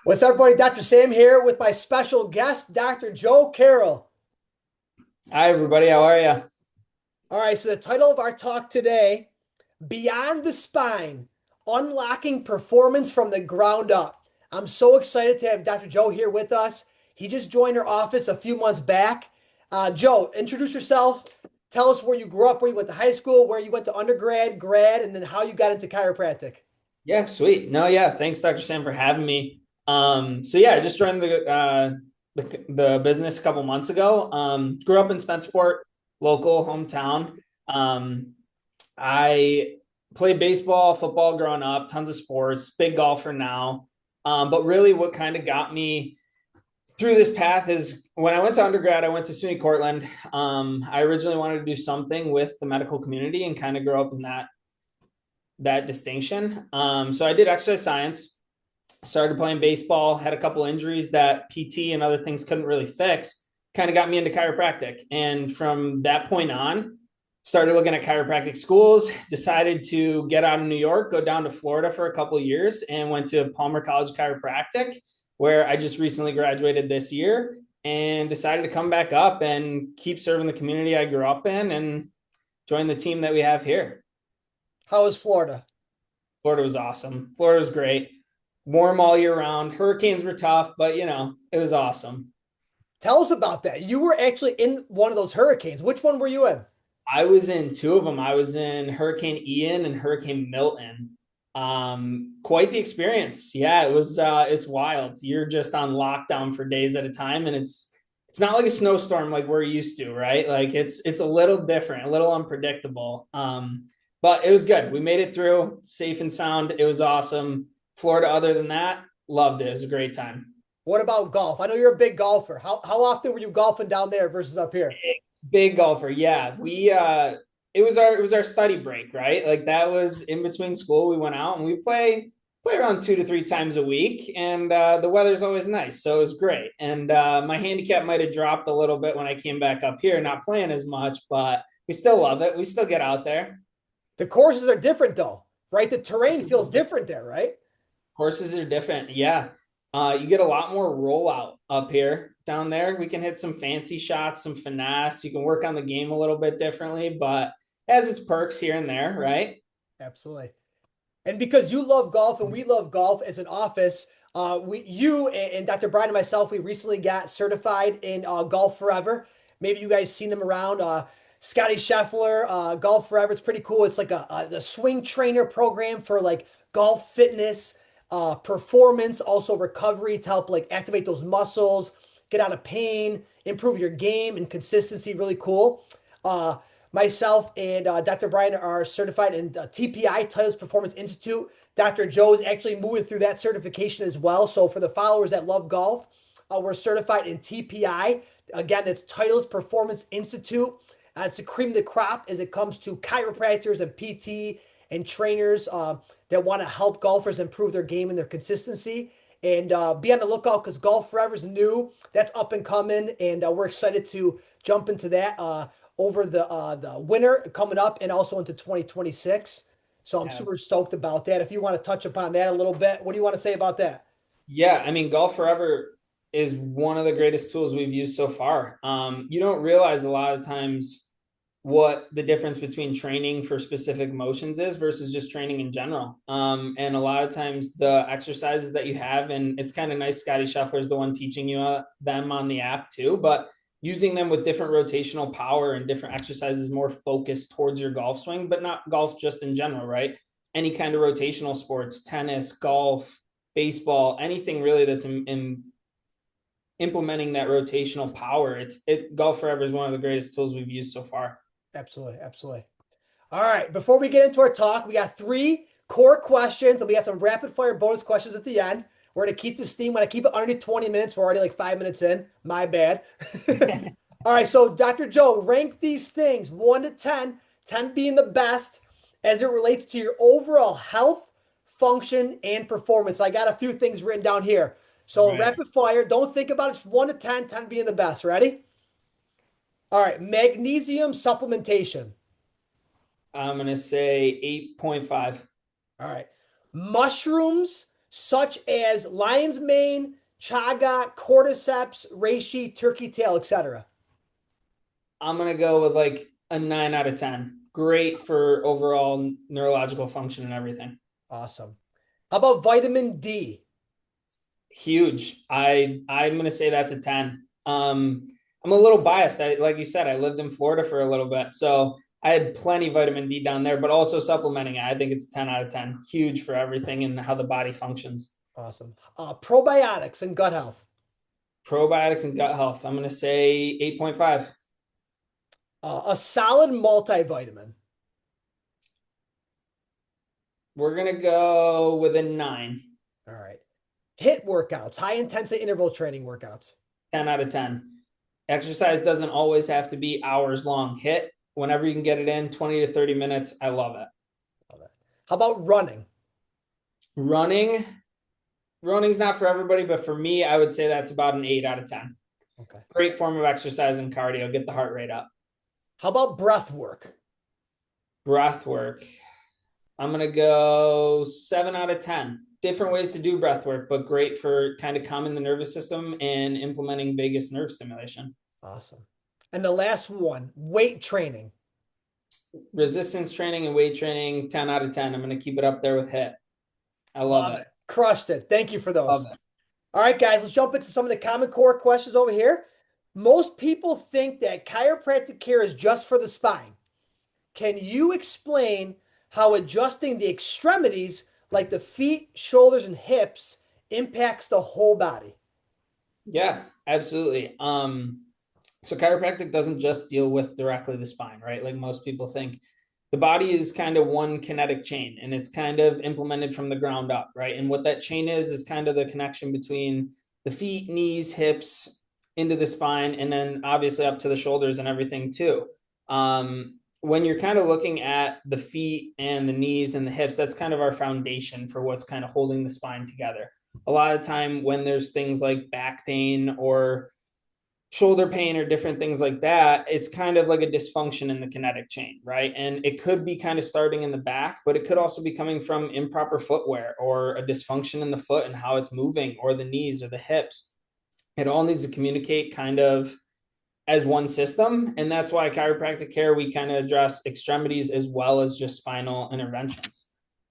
What's up, everybody? Dr. Sam here with my special guest, Dr. Joe Carroll. Hi, everybody. How are you? All right, so the title of our talk today, Beyond the Spine, Unlocking Performance from the Ground Up. I'm so excited to have Dr. Joe here with us. He just joined our office a few months back. Joe, introduce yourself. Tell us where you grew up, where you went to high school, where you went to undergrad, grad, and then how you got into chiropractic. Yeah, sweet. No, yeah. Thanks, Dr. Sam, for having me. So I just joined the business a couple months ago. Grew up in Spencerport, local hometown. I played baseball, football growing up, tons of sports, big golfer now. But really, what kind of got me through this path is when I went to undergrad, I went to SUNY Cortland. I originally wanted to do something with the medical community and kind of grow up in that distinction. So I did exercise science, started playing baseball, had a couple injuries that PT and other things couldn't really fix, kind of got me into chiropractic. And from that point on, started looking at chiropractic schools, decided to get out of New York, go down to Florida for a couple of years, and went to Palmer College Chiropractic, where I just recently graduated this year and decided to come back up and keep serving the community I grew up in and join the team that we have here. How was Florida? Florida was awesome. Florida was great. Warm all year round. Hurricanes were tough, but it was awesome. Tell us about that. You were actually in one of those hurricanes. Which one were you in? I was in two of them. I was in Hurricane Ian and Hurricane Milton. Quite the experience. Yeah, it's wild. You're just on lockdown for days at a time, and it's not like a snowstorm like we're used to, right? Like it's a little different, a little unpredictable. But it was good. We made it through safe and sound. It was awesome. Florida, other than that, loved it. It was a great time. What about golf? I know you're a big golfer. How often were you golfing down there versus up here? Big golfer. Yeah. We it was our study break, right? Like that was in between school. We went out and we play around 2 to 3 times a week, and the weather's always nice, so it was great. And my handicap might have dropped a little bit when I came back up here, not playing as much, but we still love it. We still get out there. The courses are different though, right? The terrain feels different there, right? Courses are different. Yeah. You get a lot more rollout up here. Down there, we can hit some fancy shots, some finesse. You can work on the game a little bit differently, but has its perks here and there, right? Absolutely. And because you love golf and we love golf as an office, you and Dr. Brian and myself, we recently got certified in Golf Forever. Maybe you guys seen them around. Scotty Scheffler, Golf Forever. It's pretty cool. It's like a swing trainer program for like golf fitness, performance, also recovery to help like activate those muscles, get out of pain, improve your game and consistency. Really cool. Uh, Myself and Dr. Brian are certified in the TPI, Titleist Performance Institute. Dr. Joe is actually moving through that certification as well. So for the followers that love golf, we're certified in TPI. Again, that's Titleist Performance Institute. It's the cream of the crop as it comes to chiropractors and PT and trainers that want to help golfers improve their game and their consistency. And be on the lookout because Golf Forever is new. That's up and coming, and we're excited to jump into that over the winter coming up and also into 2026. So I'm Yeah. super stoked about that. If you want to touch upon that a little bit, what do you want to say about that? Yeah, I mean, Golf Forever is one of the greatest tools we've used so far. You don't realize a lot of times what the difference between training for specific motions is versus just training in general. And a lot of times the exercises that you have, and it's kind of nice, Scotty Scheffler is the one teaching you them on the app too, but using them with different rotational power and different exercises more focused towards your golf swing, but not golf just in general, right? Any kind of rotational sports, tennis, golf, baseball, anything really that's in implementing that rotational power. Golf Forever is one of the greatest tools we've used so far. Absolutely, absolutely. All right, before we get into our talk, we got three core questions, and we got some rapid fire bonus questions at the end. We're gonna keep this theme. When I keep it under 20 minutes, we're already like 5 minutes in. My bad. All right, so Dr. Joe, rank these things 1 to 10, 10 being the best as it relates to your overall health, function, and performance. I got a few things written down here. So Right. rapid fire, don't think about it, just 1 to 10, 10 being the best. Ready? All right, magnesium supplementation. I'm going to say 8.5. All right. Mushrooms such as lion's mane, chaga, cordyceps, reishi, turkey tail, etc.? I'm going to go with like a 9 out of 10. Great for overall neurological function and everything. Awesome. How about vitamin D? Huge. I'm going to say that's a 10. I'm a little biased. Like you said, I lived in Florida for a little bit. So I had plenty of vitamin D down there, but also supplementing it. I think it's 10 out of 10. Huge for everything and how the body functions. Awesome. Probiotics and gut health. Probiotics and gut health. I'm going to say 8.5. A solid multivitamin. We're going to go with a 9. All right. HIIT workouts, high intensity interval training workouts. 10 out of 10. Exercise doesn't always have to be hours long. HIIT, whenever you can get it in, 20 to 30 minutes. I love it. Love it. How about running? Running, running's not for everybody, but for me, I would say that's about an 8 out of 10. Okay. Great form of exercise and cardio. Get the heart rate up. How about breath work? Breath work. I'm going to go 7 out of 10. Different ways to do breath work, but great for kind of calming the nervous system and implementing vagus nerve stimulation. Awesome. And the last one, weight training. Resistance training and weight training, 10 out of 10. I'm going to keep it up there with HIIT. I love it. Crushed it. Thank you for those. Love it. All right, guys, let's jump into some of the common core questions over here. Most people think that chiropractic care is just for the spine. Can you explain how adjusting the extremities, like the feet, shoulders, and hips, impacts the whole body? Yeah, absolutely. So chiropractic doesn't just deal with directly the spine, right? Like most people think. The body is kind of one kinetic chain and it's kind of implemented from the ground up, right? And what that chain is kind of the connection between the feet, knees, hips, into the spine, and then obviously up to the shoulders and everything too. When you're kind of looking at the feet and the knees and the hips, that's kind of our foundation for what's kind of holding the spine together. A lot of time when there's things like back pain or shoulder pain or different things like that, it's kind of like a dysfunction in the kinetic chain, right? And it could be kind of starting in the back, but it could also be coming from improper footwear or a dysfunction in the foot and how it's moving, or the knees or the hips. It all needs to communicate kind of as one system. And that's why chiropractic care, we kind of address extremities as well as just spinal interventions.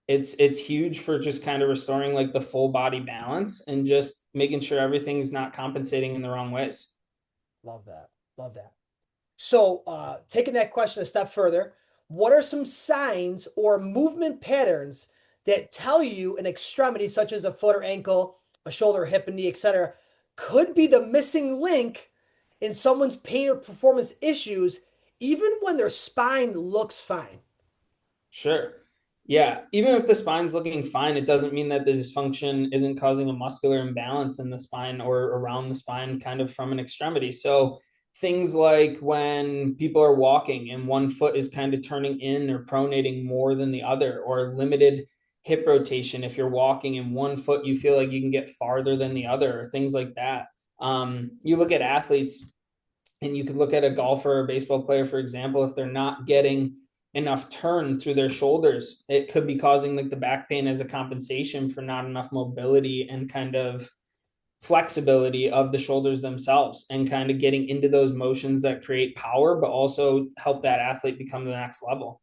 It's huge for just kind of restoring like the full body balance and just making sure everything's not compensating in the wrong ways. Love that. Love that. So, taking that question a step further, what are some signs or movement patterns that tell you an extremity, such as a foot or ankle, a shoulder, hip, and knee, etc., could be the missing link in someone's pain or performance issues, even when their spine looks fine? Sure. Yeah. Even if the spine's looking fine, it doesn't mean that the dysfunction isn't causing a muscular imbalance in the spine or around the spine, kind of from an extremity. So things like when people are walking and one foot is kind of turning in or pronating more than the other, or limited hip rotation. If you're walking and one foot, you feel like you can get farther than the other, or things like that. You look at athletes and you could look at a golfer or a baseball player, for example, if they're not getting enough turn through their shoulders, it could be causing like the back pain as a compensation for not enough mobility and kind of flexibility of the shoulders themselves, and kind of getting into those motions that create power, but also help that athlete become the next level.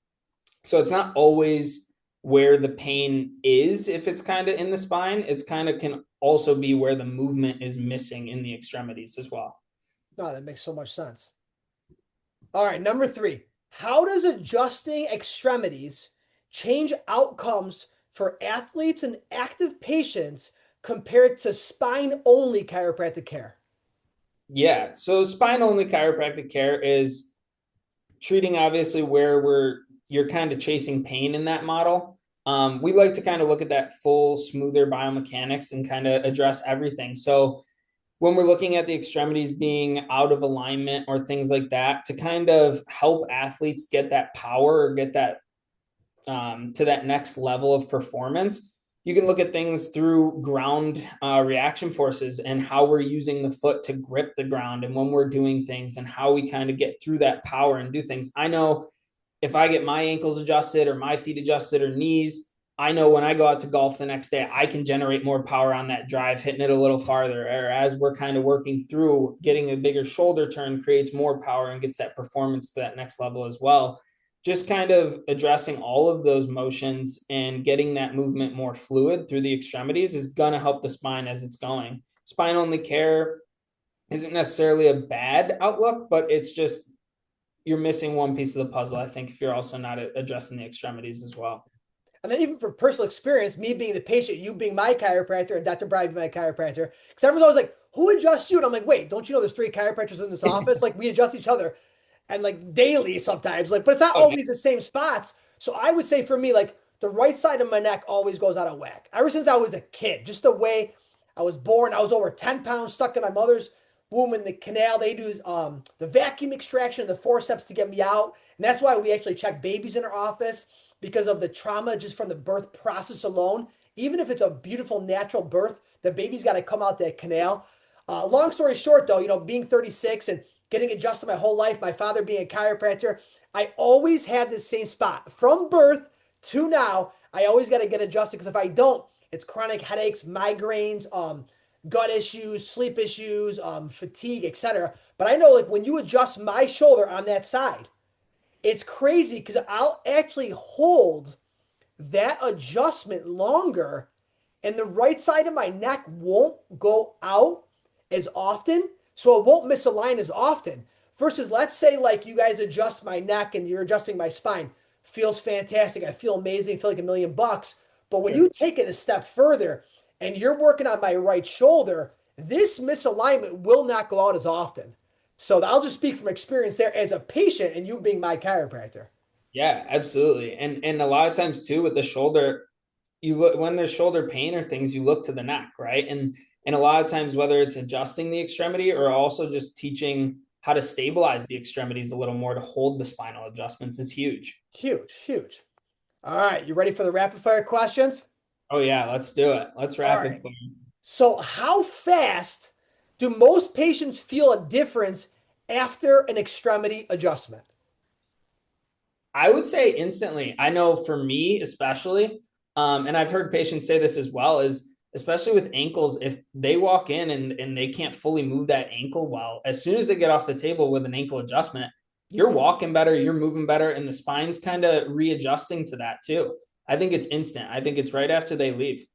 So it's not always where the pain is. If it's kind of in the spine, it's kind of can also be where the movement is missing in the extremities as well. No, that makes so much sense. All right, number 3. How does adjusting extremities change outcomes for athletes and active patients compared to spine-only chiropractic care? Yeah. So spine only chiropractic care is treating obviously where you're kind of chasing pain in that model. We like to kind of look at that full, smoother biomechanics and kind of address everything. So when we're looking at the extremities being out of alignment or things like that, to kind of help athletes get that power or get that to that next level of performance, you can look at things through ground reaction forces and how we're using the foot to grip the ground and when we're doing things and how we kind of get through that power and do things. I know if I get my ankles adjusted or my feet adjusted or knees, I know when I go out to golf the next day, I can generate more power on that drive, hitting it a little farther. Or as we're kind of working through, getting a bigger shoulder turn creates more power and gets that performance to that next level as well. Just kind of addressing all of those motions and getting that movement more fluid through the extremities is going to help the spine as it's going. Spine only care isn't necessarily a bad outlook, but it's just you're missing one piece of the puzzle, I think, if you're also not addressing the extremities as well. And then even for personal experience, me being the patient, you being my chiropractor, and Dr. Bride being my chiropractor, because everyone's always like, "Who adjusts you?" And I'm like, "Wait, don't you know there's three chiropractors in this office? Like we adjust each other, and like daily sometimes. Like, but it's not Oh, yeah. always the same spots." So I would say for me, like the right side of my neck always goes out of whack. Ever since I was a kid, just the way I was born, I was over 10 pounds stuck in my mother's womb in the canal. They do the vacuum extraction of the forceps to get me out, and that's why we actually check babies in our office because of the trauma just from the birth process alone. Even if it's a beautiful natural birth, the baby's got to come out that canal. Long story short, though, being 36 and getting adjusted my whole life, my father being a chiropractor, I always had this same spot from birth to now. I always got to get adjusted because if I don't, it's chronic headaches, migraines, gut issues, sleep issues, fatigue, etc. But I know like when you adjust my shoulder on that side, it's crazy because I'll actually hold that adjustment longer and the right side of my neck won't go out as often. So it won't misalign as often. Versus, let's say, like you guys adjust my neck and you're adjusting my spine. Feels fantastic. I feel amazing. I feel like $1,000,000. But when Sure. you take it a step further and you're working on my right shoulder, this misalignment will not go out as often. So I'll just speak from experience there as a patient and you being my chiropractor. Yeah, absolutely. And a lot of times too with the shoulder, you look when there's shoulder pain or things, you look to the neck, right? And a lot of times, whether it's adjusting the extremity or also just teaching how to stabilize the extremities a little more to hold the spinal adjustments is huge. Huge, huge. All right, you ready for the rapid fire questions? Oh yeah, let's do it. Let's All rapid right. fire. So, how fast do most patients feel a difference after an extremity adjustment? I would say instantly. I know for me, especially, and I've heard patients say this as well, is especially with ankles, if they walk in and they can't fully move that ankle well, as soon as they get off the table with an ankle adjustment, you're walking better, you're moving better, and the spine's kind of readjusting to that too. I think it's instant. I think it's right after they leave.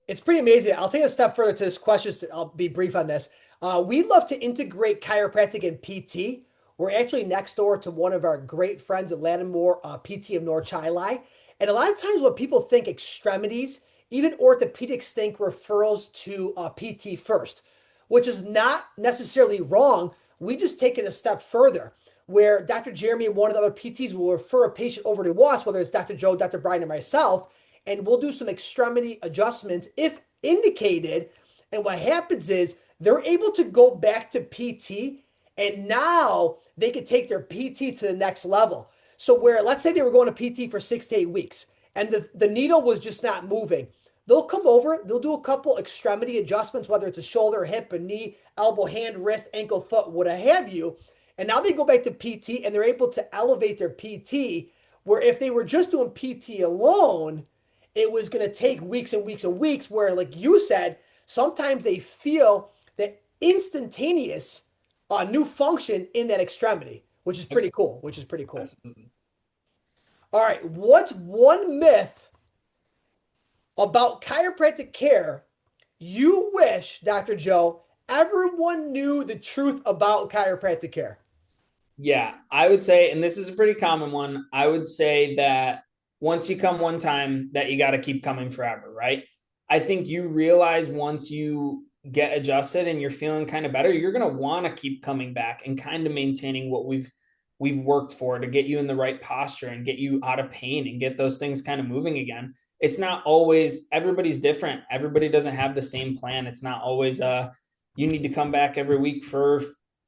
It's pretty amazing. I'll take a step further to this question. I'll be brief on this. We love to integrate chiropractic and PT. We're actually next door to one of our great friends at Lattimore PT of North Chili. And a lot of times when people think extremities, even orthopedics think referrals to PT first, which is not necessarily wrong. We just take it a step further where Dr. Jeremy and one of the other PTs will refer a patient over to us, whether it's Dr. Joe, Dr. Brian, or myself, and we'll do some extremity adjustments if indicated. And what happens is they're able to go back to PT and now they can take their PT to the next level. So where let's say they were going to PT for 6 to 8 weeks and the needle was just not moving. They'll come over, they'll do a couple extremity adjustments, whether it's a shoulder, hip, a knee, elbow, hand, wrist, ankle, foot, what have you. And now they go back to PT and they're able to elevate their PT. Where if they were just doing PT alone, it was going to take weeks and weeks and weeks. Where, like you said, sometimes they feel that instantaneous new function in that extremity, which is pretty cool. Which is pretty cool. Absolutely. All right, what's one myth about chiropractic care you wish, Dr. Joe, everyone knew the truth about chiropractic care? Yeah, I would say, and this is a pretty common one, I would say that once you come one time, that you got to keep coming forever, right? I think you realize once you get adjusted and you're feeling kind of better, you're going to want to keep coming back and kind of maintaining what we've worked for to get you in the right posture and get you out of pain and get those things kind of moving again. It's not always everybody's different. Everybody doesn't have the same plan. It's not always you need to come back every week for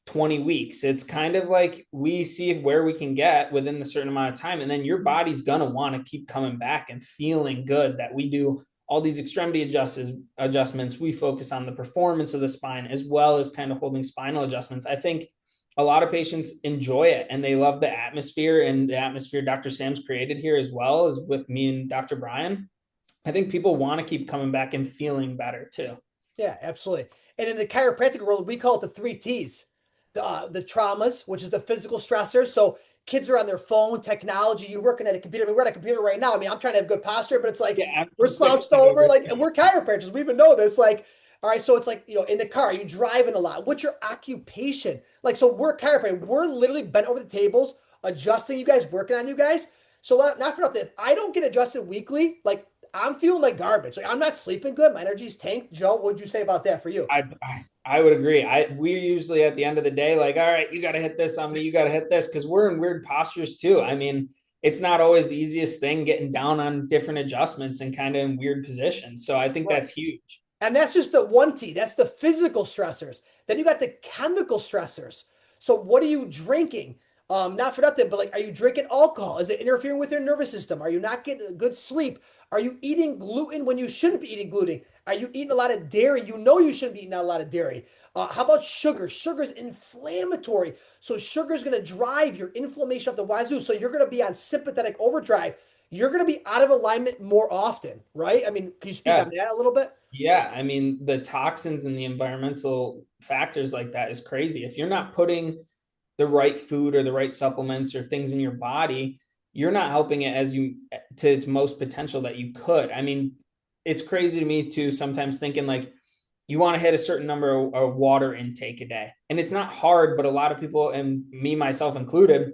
20 weeks. It's kind of like we see where we can get within the certain amount of time. And then your body's going to want to keep coming back and feeling good that we do all these extremity adjustments. We focus on the performance of the spine as well as kind of holding spinal adjustments. I think a lot of patients enjoy it and they love the atmosphere and the atmosphere Dr. Sam's created here as well as with me and Dr. Brian. I think people want to keep coming back and feeling better too. Yeah, absolutely. And in the chiropractic world, we call it the three T's. The traumas, which is the physical stressors. So kids are on their phone, technology, you're working at a computer. I mean, we're at a computer right now. I mean, I'm trying to have good posture, but it's like Yeah, we're I'm fixing slouched it over, over. like, and we're chiropractors. We even know this. Like, all right, so it's like, in the car, you driving a lot. What's your occupation? Like, so we're chiropractic. We're literally bent over the tables, adjusting you guys, working on you guys. So not for nothing. If I don't get adjusted weekly, like I'm feeling like garbage. Like I'm not sleeping good. My energy's tanked. Joe, what would you say about that for you? I would agree. We're usually at the end of the day like, all right, you got to hit this on me. You got to hit this because we're in weird postures too. I mean, it's not always the easiest thing getting down on different adjustments and kind of in weird positions. So I think Right. that's huge. And that's just the one T. That's the physical stressors. Then you got the chemical stressors. So what are you drinking? Not for nothing, but like, are you drinking alcohol? Is it interfering with your nervous system? Are you not getting good sleep? Are you eating gluten when you shouldn't be eating gluten? Are you eating a lot of dairy? You know you shouldn't be eating a lot of dairy. How about sugar? Sugar is inflammatory. So sugar is going to drive your inflammation up the wazoo. So you're going to be on sympathetic overdrive. You're going to be out of alignment more often, right? I mean, can you speak on Yeah. that a little bit? Yeah. I mean, the toxins and the environmental factors like that is crazy. If you're not putting the right food or the right supplements or things in your body, you're not helping it as you to its most potential that you could. I mean, it's crazy to me too, sometimes thinking like you want to hit a certain number of water intake a day. And it's not hard, but a lot of people, and me, myself included,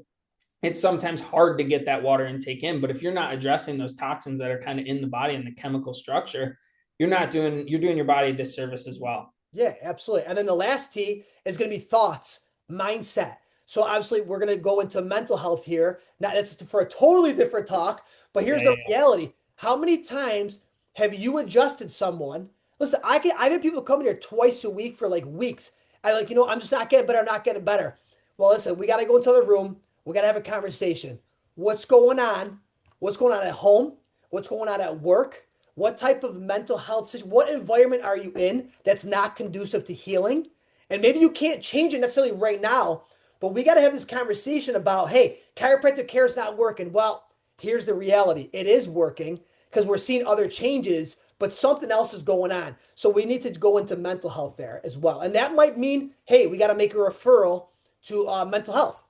it's sometimes hard to get that water intake in. But if you're not addressing those toxins that are kind of in the body and the chemical structure, you're doing your body a disservice as well. Yeah, absolutely. And then the last T is going to be thoughts, mindset. So obviously we're going to go into mental health here. Now that's for a totally different talk, but here's Yeah, the reality. How many times have you adjusted someone? Listen, I've had people come in here twice a week for like weeks. I like, I'm just not getting better, I'm not getting better. Well, listen, we got to go into the room. We got to have a conversation. What's going on? What's going on at home? What's going on at work? What type of mental health what environment are you in that's not conducive to healing? And maybe you can't change it necessarily right now, but we got to have this conversation about, hey, chiropractic care is not working. Well, here's the reality. It is working because we're seeing other changes, but something else is going on. So we need to go into mental health there as well. And that might mean, hey, we got to make a referral to mental health.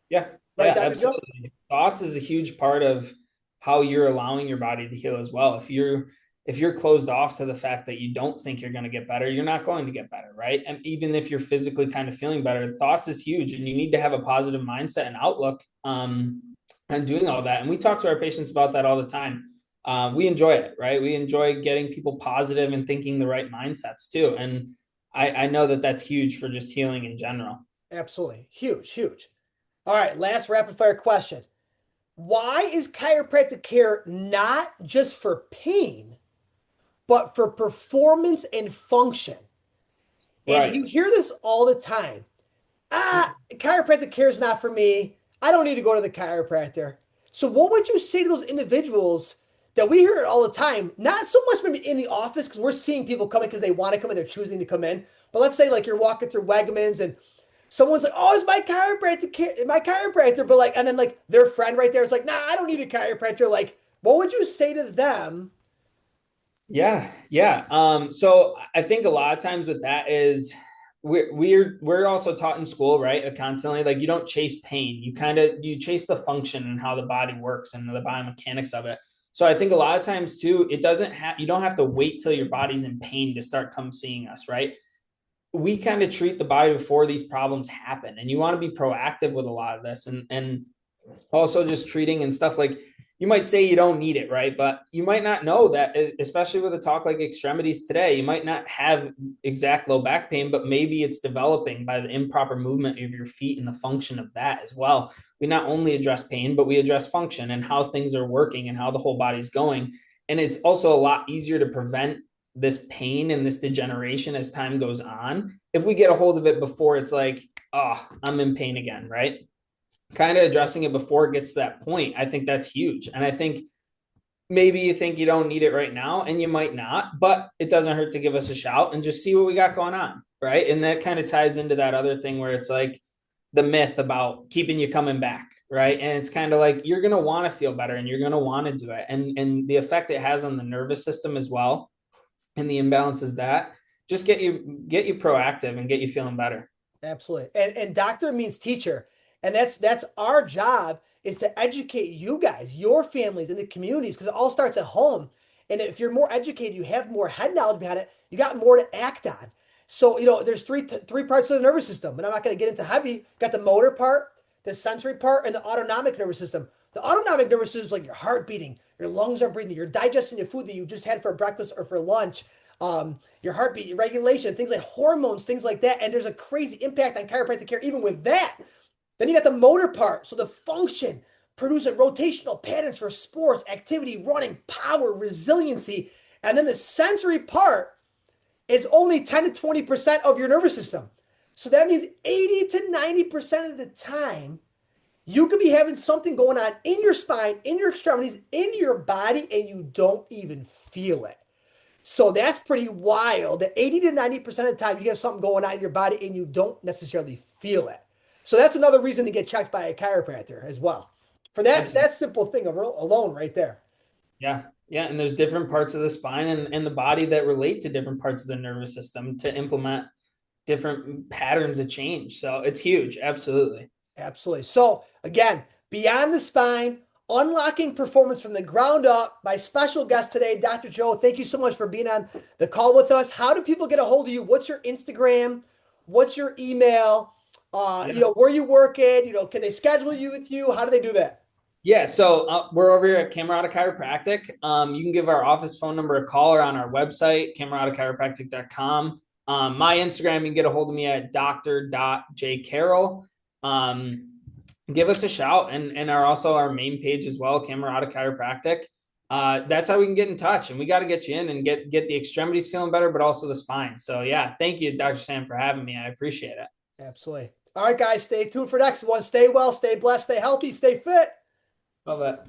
yeah, Right, yeah, Dr. Joe? absolutely. Thoughts is a huge part of how you're allowing your body to heal as well. If you're closed off to the fact that you don't think you're going to get better, you're not going to get better, right? And even if you're physically kind of feeling better, thoughts is huge, and you need to have a positive mindset and outlook and doing all that. And we talk to our patients about that all the time. We enjoy it, right? We enjoy getting people positive and thinking the right mindsets too. And I know that that's huge for just healing in general. Absolutely. Huge, huge. All right, last rapid fire question. Why is chiropractic care not just for pain, but for performance and function? And Right. you hear this all the time. Chiropractic care is not for me. I don't need to go to the chiropractor. So, what would you say to those individuals that we hear it all the time? Not so much maybe in the office because we're seeing people coming because they want to come in, they're choosing to come in. But let's say like you're walking through Wegmans and someone's like, "Oh, it's my chiropractor," but like, and then like their friend right there is like, "Nah, I don't need a chiropractor." Like, what would you say to them? Yeah, yeah. So I think a lot of times with that is we're also taught in school, right? Constantly, like you don't chase pain. You chase the function and how the body works and the biomechanics of it. So I think a lot of times too, you don't have to wait till your body's in pain to start come seeing us, right? We kind of treat the body before these problems happen. And you want to be proactive with a lot of this and also just treating and stuff like you might say you don't need it, right? But you might not know that, especially with a talk like extremities today, you might not have exact low back pain, but maybe it's developing by the improper movement of your feet and the function of that as well. We not only address pain, but we address function and how things are working and how the whole body's going. And it's also a lot easier to prevent this pain and this degeneration as time goes on if we get a hold of it before it's like, oh, I'm in pain again, right? Kind of addressing it before it gets to that point, I think that's huge. And I think maybe you think you don't need it right now, and you might not, but it doesn't hurt to give us a shout and just see what we got going on. Right. And that kind of ties into that other thing where it's like the myth about keeping you coming back. right? And it's kind of like you're going to want to feel better and you're going to want to do it. And the effect it has on the nervous system as well, and the imbalances that just get you proactive and get you feeling better. Absolutely. And doctor means teacher. And that's our job is to educate you guys, your families and the communities, because it all starts at home. And if you're more educated, you have more head knowledge behind it, you got more to act on. So, there's three parts of the nervous system, and I'm not going to get into heavy. Got the motor part, the sensory part, and the autonomic nervous system. The autonomic nervous system is like your heart beating, your lungs are breathing, you're digesting the food that you just had for breakfast or for lunch, your heartbeat, your regulation, things like hormones, things like that. And there's a crazy impact on chiropractic care even with that. Then you got the motor part, so the function, producing rotational patterns for sports, activity, running, power, resiliency. And then the sensory part is only 10 to 20% of your nervous system. So that means 80 to 90% of the time, you could be having something going on in your spine, in your extremities, in your body, and you don't even feel it. So that's pretty wild. That 80 to 90% of the time you have something going on in your body and you don't necessarily feel it. So that's another reason to get checked by a chiropractor as well. For Absolutely. that simple thing alone right there. Yeah. Yeah. And there's different parts of the spine and the body that relate to different parts of the nervous system to implement different patterns of change. So it's huge. Absolutely. Absolutely. So again, beyond the spine, unlocking performance from the ground up. My special guest today, Dr. Joe. Thank you so much for being on the call with us. How do people get a hold of you? What's your Instagram? What's your email? Yeah. Where you working? Can they schedule you with you? How do they do that? Yeah, so we're over here at Camarata Chiropractic. You can give our office phone number a call or on our website, camaratachiropractic.com. My Instagram, you can get a hold of me at dr.jcarroll. Um, give us a shout and also our main page as well, Camarata Chiropractic. That's how we can get in touch, and we got to get you in and get the extremities feeling better, but also the spine. So yeah, thank you, Dr. Sam, for having me. I appreciate it. Absolutely. All right, guys, stay tuned for next one. Stay well, stay blessed, stay healthy, stay fit. Love it.